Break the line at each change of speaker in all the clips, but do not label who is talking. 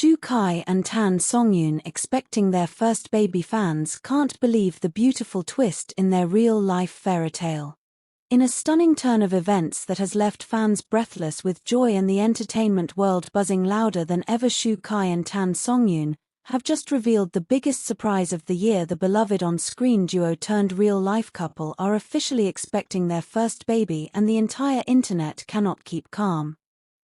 Shu Kai and Tan Songyun expecting their first baby. Fans can't believe the beautiful twist in their real-life fairytale. In a stunning turn of events that has left fans breathless with joy and the entertainment world buzzing louder than ever, Shu Kai and Tan Songyun have just revealed the biggest surprise of the year. The beloved on-screen duo turned real-life couple are officially expecting their first baby, and the entire internet cannot keep calm.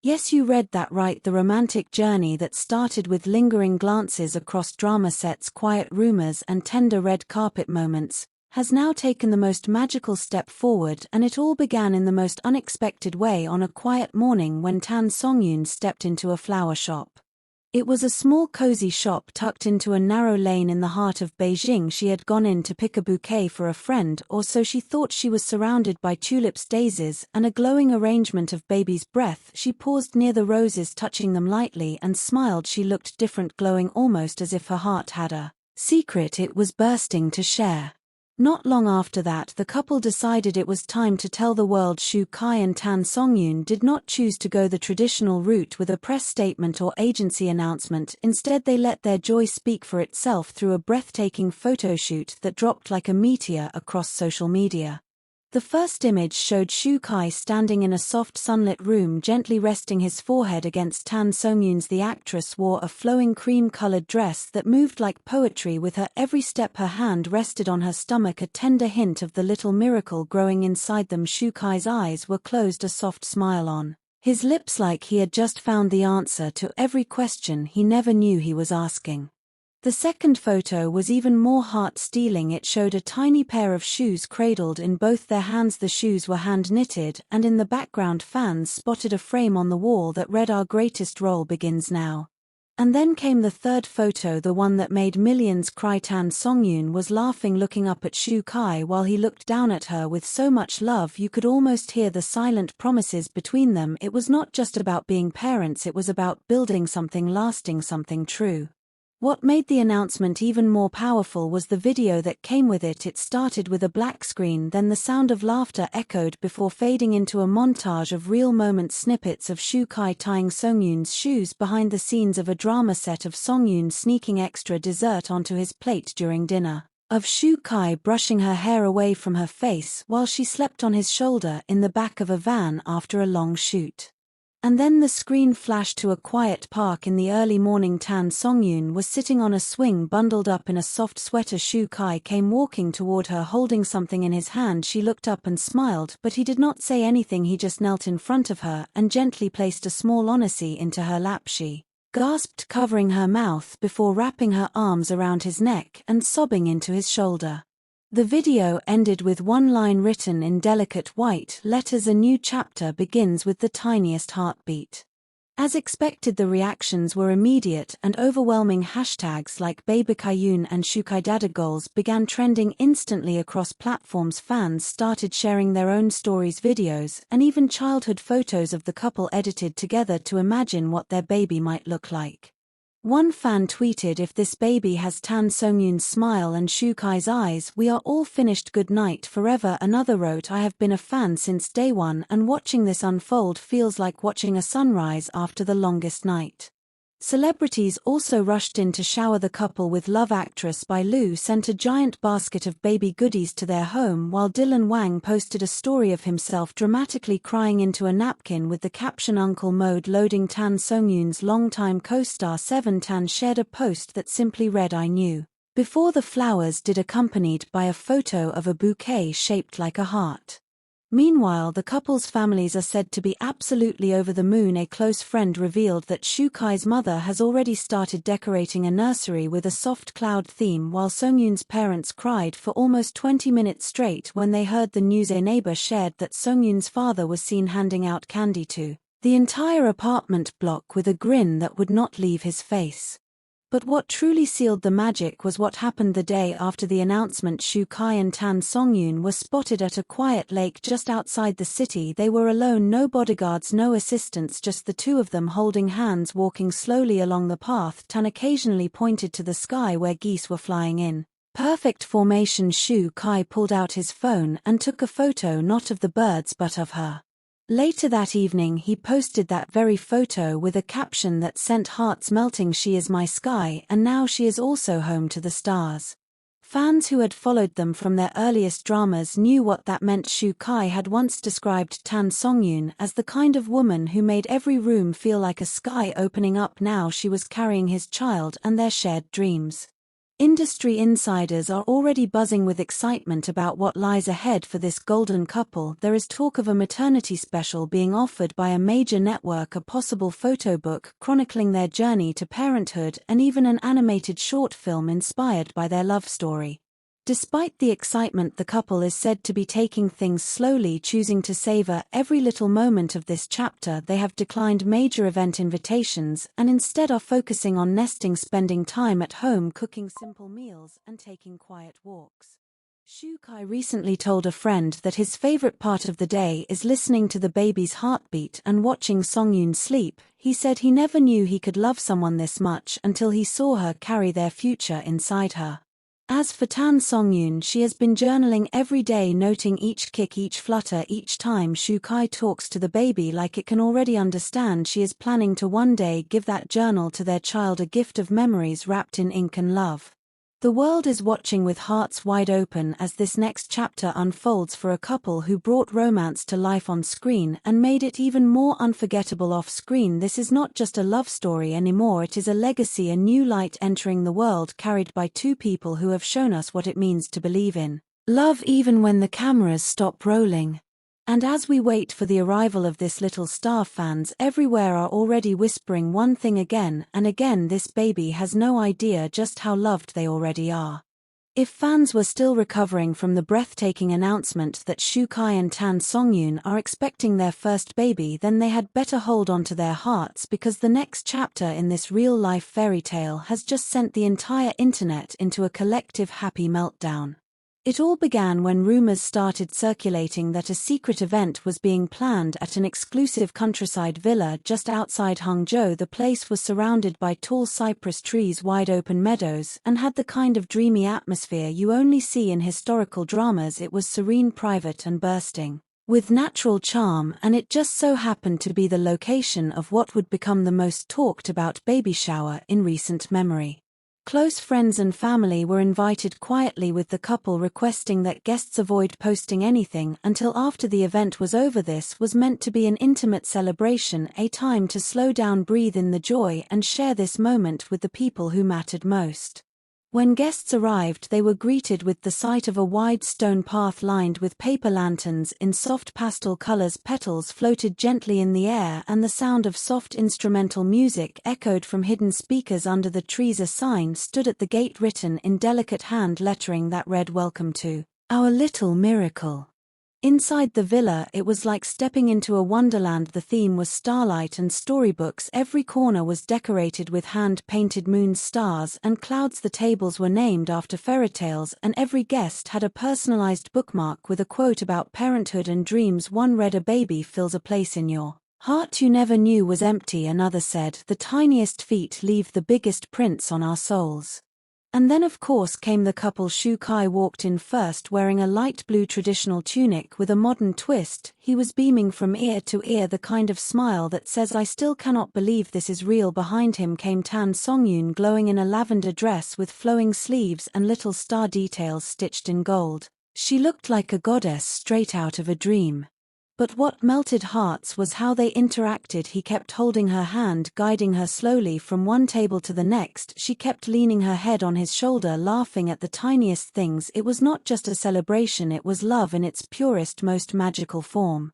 Yes, you read that right. The romantic journey that started with lingering glances across drama sets, quiet rumors, and tender red carpet moments has now taken the most magical step forward, and it all began in the most unexpected way on a quiet morning when Tan Songyun stepped into a flower shop. It was a small cozy shop tucked into a narrow lane in the heart of Beijing. She had gone in to pick a bouquet for a friend, or so she thought. She was surrounded by tulips, daisies, and a glowing arrangement of baby's breath. She paused near the roses, touching them lightly, and smiled. She looked different, glowing almost as if her heart had a secret it was bursting to share. Not long after that, the couple decided it was time to tell the world. Shu Kai and Tan Songyun did not choose to go the traditional route with a press statement or agency announcement. Instead, they let their joy speak for itself through a breathtaking photoshoot that dropped like a meteor across social media. The first image showed Shu Kai standing in a soft sunlit room, gently resting his forehead against Tan Songyun's. The actress wore a flowing cream-colored dress that moved like poetry with her every step. Her hand rested on her stomach, a tender hint of the little miracle growing inside them. Shu Kai's eyes were closed, a soft smile on his lips, like he had just found the answer to every question he never knew he was asking. The second photo was even more heart-stealing. It showed a tiny pair of shoes cradled in both their hands. The shoes were hand-knitted, and in the background fans spotted a frame on the wall that read, "Our greatest role begins now." And then came the third photo, the one that made millions cry. Tan Songyun was laughing, looking up at Shu Kai while he looked down at her with so much love you could almost hear the silent promises between them. It was not just about being parents, it was about building something lasting, something true. What made the announcement even more powerful was the video that came with it. It started with a black screen, then the sound of laughter echoed before fading into a montage of real moment snippets of Shu Kai tying Songyun's shoes, behind the scenes of a drama set of Songyun sneaking extra dessert onto his plate during dinner, of Shu Kai brushing her hair away from her face while she slept on his shoulder in the back of a van after a long shoot. And then the screen flashed to a quiet park in the early morning. Tan Songyun was sitting on a swing, bundled up in a soft sweater. Shu Kai came walking toward her, holding something in his hand. She looked up and smiled, but he did not say anything. He just knelt in front of her and gently placed a small onacy into her lap. She gasped, covering her mouth, before wrapping her arms around his neck and sobbing into his shoulder. The video ended with one line written in delicate white letters: "A new chapter begins with the tiniest heartbeat." As expected, the reactions were immediate and overwhelming. Hashtags like Babykayun and Shukaidada goals began trending instantly across platforms. Fans started sharing their own stories, videos, and even childhood photos of the couple edited together to imagine what their baby might look like. One fan tweeted, "If this baby has Tan Songyun's smile and Shu Kai's eyes, we are all finished. Good night forever." Another wrote, "I have been a fan since day one, and watching this unfold feels like watching a sunrise after the longest night." Celebrities also rushed in to shower the couple with love. Actress Bai Lu sent a giant basket of baby goodies to their home, while Dylan Wang posted a story of himself dramatically crying into a napkin with the caption "Uncle Mode loading." Tan Songyun's longtime co-star Seven Tan shared a post that simply read, "I knew before the flowers did," accompanied by a photo of a bouquet shaped like a heart. Meanwhile, the couple's families are said to be absolutely over the moon. A close friend revealed that Shu Kai's mother has already started decorating a nursery with a soft cloud theme, while Songyun's parents cried for almost 20 minutes straight when they heard the news. A neighbor shared that Songyun's father was seen handing out candy to the entire apartment block with a grin that would not leave his face. But what truly sealed the magic was what happened the day after the announcement. Shu Kai and Tan Songyun were spotted at a quiet lake just outside the city. They were alone, no bodyguards, no assistants, just the two of them holding hands, walking slowly along the path. Tan occasionally pointed to the sky where geese were flying in perfect formation. Shu Kai pulled out his phone and took a photo, not of the birds but of her. Later that evening he posted that very photo with a caption that sent hearts melting. She is my sky, and now she is also home to the stars. Fans who had followed them from their earliest dramas knew what that meant. Shu Kai had once described Tan Songyun as the kind of woman who made every room feel like a sky opening up. Now she was carrying his child and their shared dreams. Industry insiders are already buzzing with excitement about what lies ahead for this golden couple. There is talk of a maternity special being offered by a major network, a possible photo book chronicling their journey to parenthood, and even an animated short film inspired by their love story. Despite the excitement, the couple is said to be taking things slowly, choosing to savor every little moment of this chapter. They have declined major event invitations and instead are focusing on nesting, spending time at home, cooking simple meals, and taking quiet walks. Shu Kai recently told a friend that his favorite part of the day is listening to the baby's heartbeat and watching Songyun sleep. He said he never knew he could love someone this much until he saw her carry their future inside her. As for Tan Songyun, she has been journaling every day, noting each kick, each flutter, each time Shu Kai talks to the baby like it can already understand. She is planning to one day give that journal to their child, a gift of memories wrapped in ink and love. The world is watching with hearts wide open as this next chapter unfolds for a couple who brought romance to life on screen and made it even more unforgettable off screen. This is not just a love story anymore, it is a legacy, a new light entering the world, carried by two people who have shown us what it means to believe in love even when the cameras stop rolling. And as we wait for the arrival of this little star, fans everywhere are already whispering one thing again and again: this baby has no idea just how loved they already are. If fans were still recovering from the breathtaking announcement that Shu Kai and Tan Songyun are expecting their first baby, then they had better hold on to their hearts, because the next chapter in this real-life fairy tale has just sent the entire internet into a collective happy meltdown. It all began when rumors started circulating that a secret event was being planned at an exclusive countryside villa just outside Hangzhou. The place was surrounded by tall cypress trees, wide open meadows, and had the kind of dreamy atmosphere you only see in historical dramas. It was serene, private, and bursting with natural charm, and it just so happened to be the location of what would become the most talked about baby shower in recent memory. Close friends and family were invited quietly, with the couple requesting that guests avoid posting anything until after the event was over. This was meant to be an intimate celebration, a time to slow down, breathe in the joy, and share this moment with the people who mattered most. When guests arrived, they were greeted with the sight of a wide stone path lined with paper lanterns in soft pastel colors. Petals floated gently in the air, and the sound of soft instrumental music echoed from hidden speakers under the trees. A sign stood at the gate, written in delicate hand lettering that read, "Welcome to our little miracle." Inside the villa, it was like stepping into a wonderland. The theme was starlight and storybooks. Every corner was decorated with hand-painted moons, stars, and clouds. The tables were named after fairy tales, and every guest had a personalized bookmark with a quote about parenthood and dreams. One read, "A baby fills a place in your heart you never knew was empty." Another said, "The tiniest feet leave the biggest prints on our souls." And then of course came the couple. Shu Kai walked in first, wearing a light blue traditional tunic with a modern twist. He was beaming from ear to ear, the kind of smile that says, "I still cannot believe this is real." Behind him came Tan Songyun, glowing in a lavender dress with flowing sleeves and little star details stitched in gold. She looked like a goddess straight out of a dream. But what melted hearts was how they interacted. He kept holding her hand, guiding her slowly from one table to the next. She kept leaning her head on his shoulder, laughing at the tiniest things. It was not just a celebration, it was love in its purest, most magical form.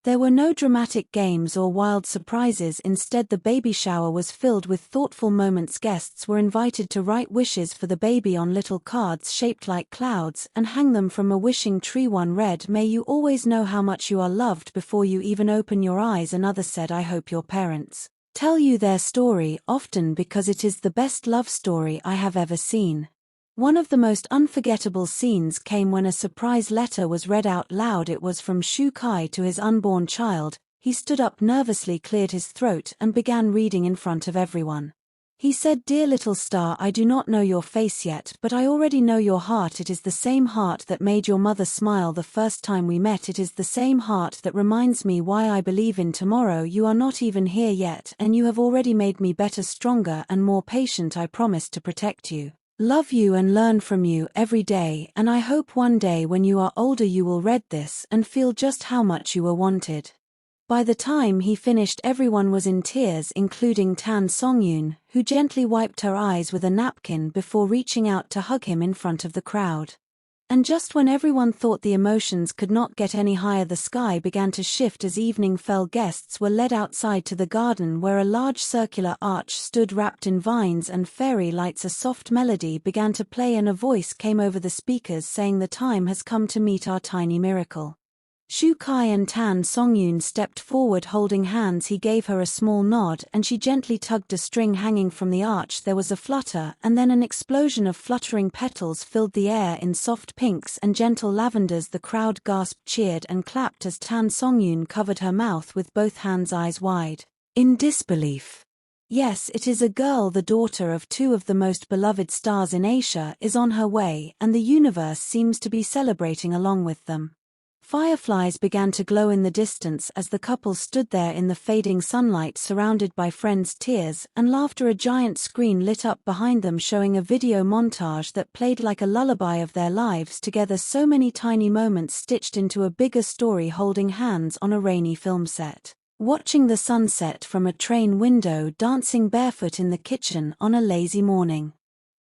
There were no dramatic games or wild surprises. Instead, the baby shower was filled with thoughtful moments. Guests were invited to write wishes for the baby on little cards shaped like clouds and hang them from a wishing tree. One read, "May you always know how much you are loved before you even open your eyes." Another said, "I hope your parents tell you their story often, because it is the best love story I have ever seen." One of the most unforgettable scenes came when a surprise letter was read out loud. It was from Shu Kai to his unborn child. He stood up nervously, cleared his throat, and began reading in front of everyone. He said, "Dear little star, I do not know your face yet, but I already know your heart. It is the same heart that made your mother smile the first time we met. It is the same heart that reminds me why I believe in tomorrow. You are not even here yet, and you have already made me better, stronger, and more patient. I promise to protect you, love you, and learn from you every day, and I hope one day when you are older you will read this and feel just how much you were wanted." By the time he finished, everyone was in tears, including Songyun, who gently wiped her eyes with a napkin before reaching out to hug him in front of the crowd. And just when everyone thought the emotions could not get any higher, the sky began to shift as evening fell. Guests were led outside to the garden where a large circular arch stood wrapped in vines and fairy lights. A soft melody began to play and a voice came over the speakers saying, "The time has come to meet our tiny miracle." Shu Kai and Songyun stepped forward holding hands. He gave her a small nod and she gently tugged a string hanging from the arch. There was a flutter and then an explosion of fluttering petals filled the air in soft pinks and gentle lavenders. The crowd gasped, cheered and clapped as Songyun covered her mouth with both hands, eyes wide in disbelief. Yes, it is a girl. The daughter of two of the most beloved stars in Asia is on her way, and the universe seems to be celebrating along with them. Fireflies began to glow in the distance as the couple stood there in the fading sunlight, surrounded by friends' tears and laughter. A giant screen lit up behind them, showing a video montage that played like a lullaby of their lives together. So many tiny moments stitched into a bigger story, holding hands on a rainy film set, watching the sunset from a train window, dancing barefoot in the kitchen on a lazy morning.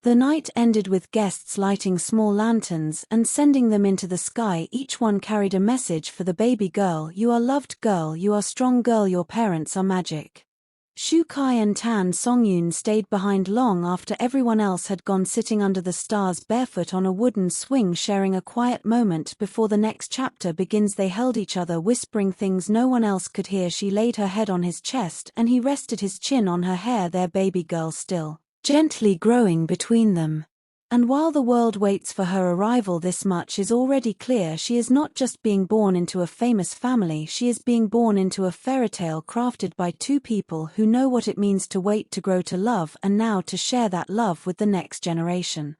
The night ended with guests lighting small lanterns and sending them into the sky. Each one carried a message for the baby girl. "You are loved, girl. You are strong, girl. Your parents are magic." Shu Kai and Songyun stayed behind long after everyone else had gone, sitting under the stars barefoot on a wooden swing, sharing a quiet moment before the next chapter begins. They held each other, whispering things no one else could hear. She laid her head on his chest and he rested his chin on her hair, their baby girl still gently growing between them. And while the world waits for her arrival, this much is already clear: she is not just being born into a famous family, she is being born into a fairy tale crafted by two people who know what it means to wait, to grow, to love, and now to share that love with the next generation.